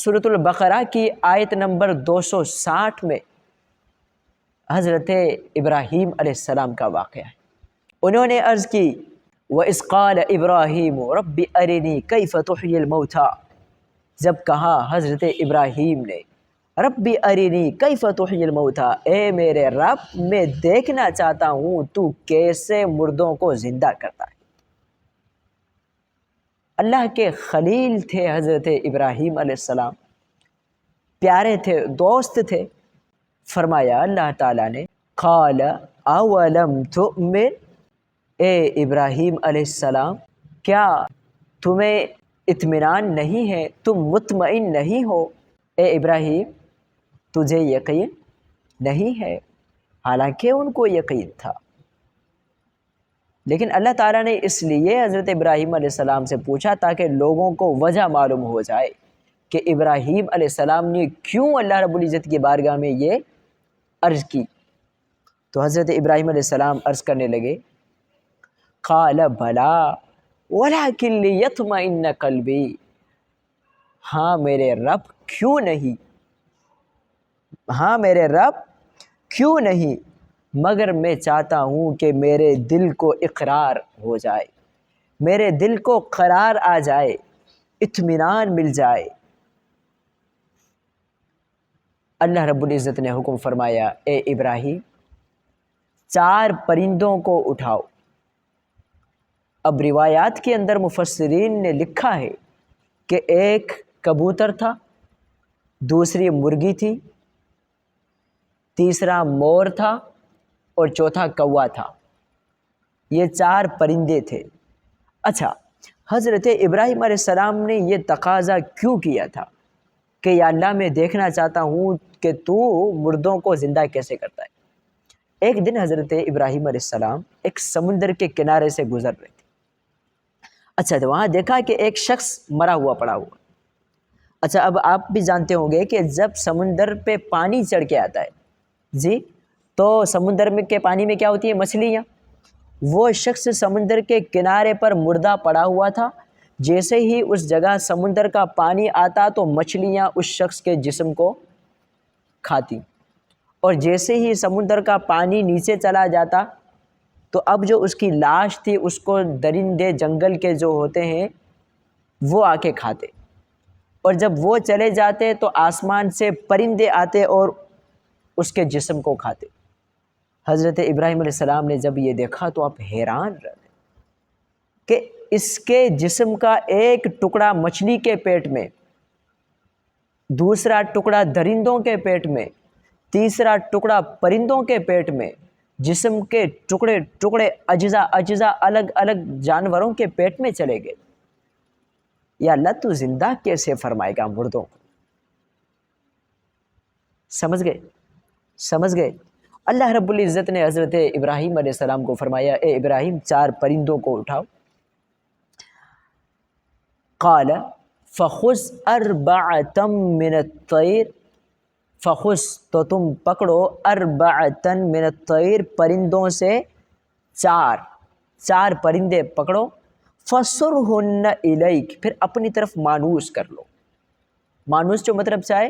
سورۃ البقرہ کی آیت نمبر 260 میں حضرت ابراہیم علیہ السلام کا واقعہ ہے۔ انہوں نے عرض کی وَإِذْ قَالَ إِبْرَاهِيمُ رَبِّ أَرِنِي كَيْفَ تُحْيِي الْمَوْتَى، جب کہا حضرت ابراہیم نے ربی ارینی کیف تحیی الموتیٰ، اے میرے رب میں دیکھنا چاہتا ہوں تو کیسے مردوں کو زندہ کرتا ہے۔ اللہ کے خلیل تھے حضرت ابراہیم علیہ السلام، پیارے تھے، دوست تھے۔ فرمایا اللہ تعالیٰ نے قال اولم تؤمن، اے ابراہیم علیہ السلام کیا تمہیں اطمینان نہیں ہے، تم مطمئن نہیں ہو؟ اے ابراہیم تجھے یقین نہیں ہے، حالانکہ ان کو یقین تھا، لیکن اللہ تعالیٰ نے اس لیے حضرت ابراہیم علیہ السلام سے پوچھا تاکہ لوگوں کو وجہ معلوم ہو جائے کہ ابراہیم علیہ السلام نے کیوں اللہ رب العزت کی بارگاہ میں یہ عرض کی۔ تو حضرت ابراہیم علیہ السلام عرض کرنے لگے قال بھلا ولکن لیطمئن قلبی، ہاں میرے رب کیوں نہیں، ہاں میرے رب کیوں نہیں، مگر میں چاہتا ہوں کہ میرے دل کو اقرار ہو جائے، میرے دل کو قرار آ جائے، اطمینان مل جائے۔ اللہ رب العزت نے حکم فرمایا اے ابراہیم 4 پرندوں کو اٹھاؤ۔ اب روایات کے اندر مفسرین نے لکھا ہے کہ ایک کبوتر تھا، دوسری مرغی تھی، تیسرا مور تھا اور چوتھا کوا تھا۔ یہ 4 پرندے تھے۔ اچھا، حضرت ابراہیم علیہ السلام نے یہ تقاضا کیوں کیا تھا کہ یا اللہ میں دیکھنا چاہتا ہوں کہ تو مردوں کو زندہ کیسے کرتا ہے۔ ایک دن حضرت ابراہیم علیہ السلام ایک سمندر کے کنارے سے گزر رہے تھے۔ اچھا، تو وہاں دیکھا کہ ایک شخص مرا ہوا پڑا ہوا۔ اچھا، اب آپ بھی جانتے ہوں گے کہ جب سمندر پہ پانی چڑھ کے آتا ہے جی، تو سمندر میں کے پانی میں کیا ہوتی ہے؟ مچھلیاں۔ وہ شخص سمندر کے کنارے پر مردہ پڑا ہوا تھا، جیسے ہی اس جگہ سمندر کا پانی آتا تو مچھلیاں اس شخص کے جسم کو کھاتی، اور جیسے ہی سمندر کا پانی نیچے چلا جاتا تو اب جو اس کی لاش تھی اس کو درندے جنگل کے جو ہوتے ہیں وہ آ کے کھاتے، اور جب وہ چلے جاتے تو آسمان سے پرندے آتے اور اس کے جسم کو کھاتے۔ حضرت ابراہیم علیہ السلام نے جب یہ دیکھا تو آپ حیران رہ گئے کہ اس کے جسم کا ایک ٹکڑا مچھلی کے پیٹ میں، دوسرا ٹکڑا درندوں کے پیٹ میں، تیسرا ٹکڑا پرندوں کے پیٹ میں، جسم کے ٹکڑے ٹکڑے اجزا الگ الگ جانوروں کے پیٹ میں چلے گئے۔ یا اللہ تو زندہ کیسے فرمائے گا مردوں کو؟ سمجھ گئے؟ اللہ رب العزت نے حضرت ابراہیم علیہ السلام کو فرمایا اے ابراہیم 4 پرندوں کو اٹھاؤ۔ قال فخذ 4 من الطیر، فخذ تو تم پکڑو 4 من الطیر، پرندوں سے 4 پرندے پکڑو، فصرہن الیک، پھر اپنی طرف مانوس کر لو۔ مانوس جو مطلب چاہے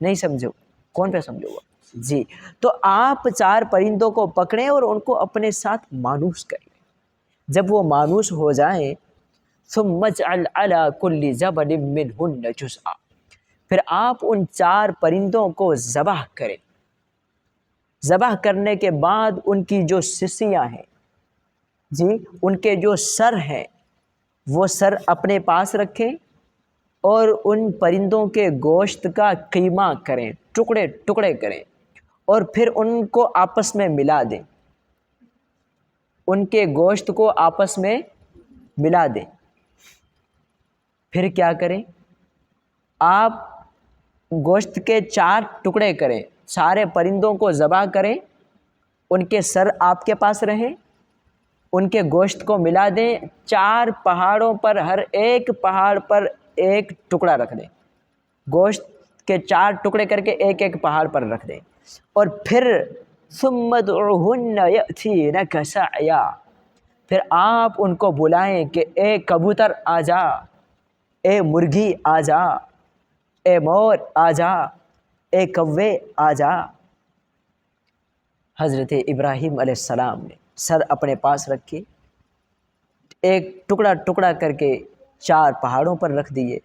نہیں سمجھو؟ کون پہ سمجھو گا؟ جی، تو آپ 4 پرندوں کو پکڑیں اور ان کو اپنے ساتھ مانوس کر لیں۔ جب وہ مانوس ہو جائیں ثم اجعل على كل جبل منهن جزءا، پھر آپ ان 4 پرندوں کو ذبح کریں۔ ذبح کرنے کے بعد ان کی جو سسیاں ہیں جی، ان کے جو سر ہیں وہ سر اپنے پاس رکھیں اور ان پرندوں کے گوشت کا قیمہ کریں، ٹکڑے ٹکڑے کریں، اور پھر ان کو آپس میں ملا دیں، ان کے گوشت کو آپس میں ملا دیں۔ پھر کیا کریں؟ آپ گوشت کے 4 ٹکڑے کریں، سارے پرندوں کو ذبح کریں ان کے سر آپ کے پاس رہیں، ان کے گوشت کو ملا دیں، 4 پہاڑوں پر، ہر ایک پہاڑ پر ایک ٹکڑا رکھ دیں، گوشت کے 4 ٹکڑے کر کے ایک ایک پہاڑ پر رکھ دیں، اور پھر ثم ادعوہن یأتینک سعیا، پھر آپ ان کو بلائیں کہ اے کبوتر آ جا، اے مرغی آ جا، اے مور آ جا، اے کوے آ جا۔ حضرت ابراہیم علیہ السلام نے سر اپنے پاس رکھے، ایک ٹکڑا ٹکڑا کر کے 4 پہاڑوں پر رکھ دیے۔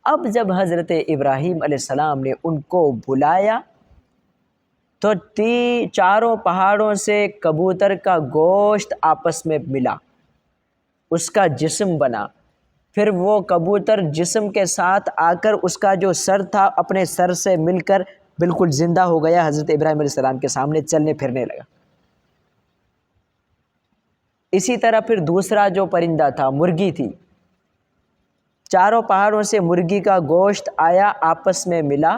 اب جب حضرت ابراہیم علیہ السلام نے ان کو بلایا تو 4 پہاڑوں سے کبوتر کا گوشت آپس میں ملا، اس کا جسم بنا، پھر وہ کبوتر جسم کے ساتھ آ کر اس کا جو سر تھا اپنے سر سے مل کر بالکل زندہ ہو گیا، حضرت ابراہیم علیہ السلام کے سامنے چلنے پھرنے لگا۔ اسی طرح پھر دوسرا جو پرندہ تھا، مرغی تھی، 4 پہاڑوں سے مرغی کا گوشت آیا، آپس میں ملا،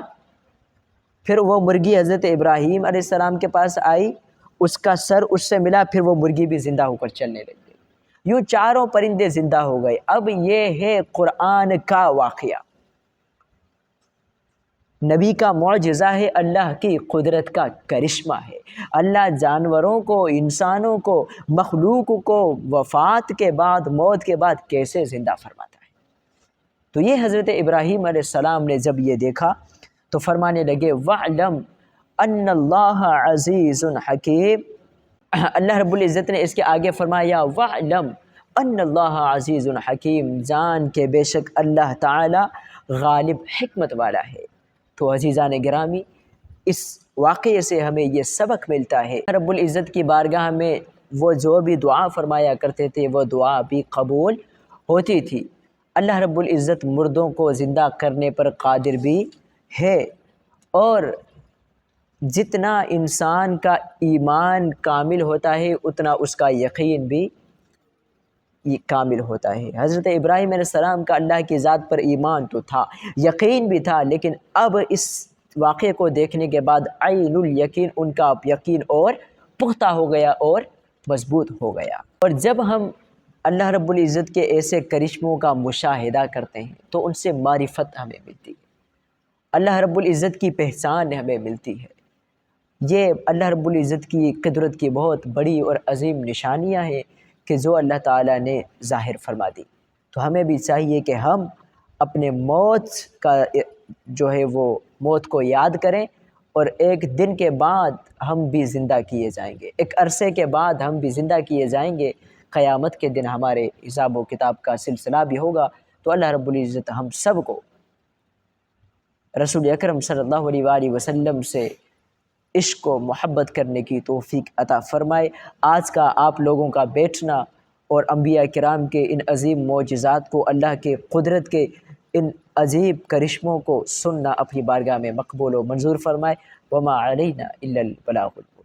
پھر وہ مرغی حضرت ابراہیم علیہ السلام کے پاس آئی، اس کا سر اس سے ملا، پھر وہ مرغی بھی زندہ ہو کر چلنے لگی۔ یوں 4 پرندے زندہ ہو گئے۔ اب یہ ہے قرآن کا واقعہ، نبی کا معجزہ ہے، اللہ کی قدرت کا کرشمہ ہے۔ اللہ جانوروں کو، انسانوں کو، مخلوق کو وفات کے بعد، موت کے بعد کیسے زندہ فرماتا ہے۔ تو یہ حضرت ابراہیم علیہ السلام نے جب یہ دیکھا تو فرمانے لگے وَاعْلَمْ أَنَّ اللَّهَ عَزِيزٌ حَكِيمٌ۔ اللہ رب العزت نے اس کے آگے فرمایا وَاعْلَمْ أَنَّ اللَّهَ عَزِيزٌ حَكِيمٌ، جان کہ بے شک اللہ تعالی غالب حکمت والا ہے۔ تو عزیزان گرامی، اس واقعے سے ہمیں یہ سبق ملتا ہے، رب العزت کی بارگاہ میں وہ جو بھی دعا فرمایا کرتے تھے وہ دعا بھی قبول ہوتی تھی۔ اللہ رب العزت مردوں کو زندہ کرنے پر قادر بھی ہے، اور جتنا انسان کا ایمان کامل ہوتا ہے اتنا اس کا یقین بھی کامل ہوتا ہے۔ حضرت ابراہیم علیہ السلام کا اللہ کی ذات پر ایمان تو تھا، یقین بھی تھا، لیکن اب اس واقعے کو دیکھنے کے بعد عین الیقین، ان کا یقین اور پختہ ہو گیا اور مضبوط ہو گیا۔ اور جب ہم اللہ رب العزت کے ایسے کرشموں کا مشاہدہ کرتے ہیں تو ان سے معرفت ہمیں ملتی ہے، اللہ رب العزت کی پہچان ہمیں ملتی ہے۔ یہ اللہ رب العزت کی قدرت کی بہت بڑی اور عظیم نشانیاں ہیں کہ جو اللہ تعالیٰ نے ظاہر فرما دی۔ تو ہمیں بھی چاہیے کہ ہم اپنے موت کا جو ہے وہ موت کو یاد کریں، اور ایک دن کے بعد ہم بھی زندہ کیے جائیں گے، ایک عرصے کے بعد ہم بھی زندہ کیے جائیں گے، قیامت کے دن ہمارے حساب و کتاب کا سلسلہ بھی ہوگا۔ تو اللہ رب العزت ہم سب کو رسول اکرم صلی اللہ علیہ وآلہ وسلم سے عشق و محبت کرنے کی توفیق عطا فرمائے۔ آج کا آپ لوگوں کا بیٹھنا اور انبیاء کرام کے ان عظیم معجزات کو، اللہ کے قدرت کے ان عجیب کرشموں کو سننا اپنی بارگاہ میں مقبول و منظور فرمائے۔ وما علینا الا البلاغ المبین۔